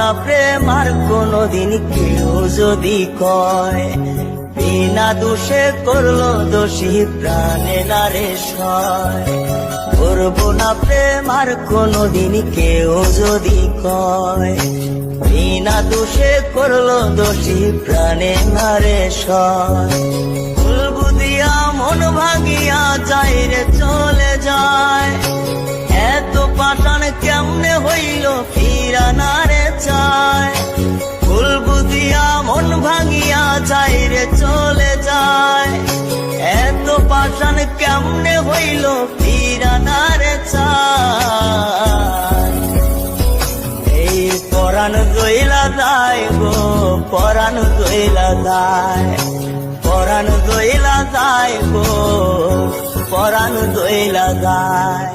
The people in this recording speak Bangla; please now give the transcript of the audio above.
না প্রেম আর কোনদিন কেউ যদি কয়, বিনা দোষে করলো দোষী প্রাণে না রে সয়। করবো না প্রেম আর কোনদিন কেউ যদি কয়, বিনা দোষে করলো দোষী প্রাণে না রে সয়। ভুল বুঝিয়া মন ভাঙিয়া যায় রে চলে যায়, এত পাষাণ কেমনে হইল ফিরা না রে চায়। ভুল বুঝিয়া মন ভাঙিয়া যায় রে চলে যায়, এত পাষাণ কেমনে হইল ফিরা না রে চায়। এই পরাণ দইলা যায় গো, পরাণ দইলা যায়, পরাণ দইলা যায় গো, পরাণ দইলা যায়।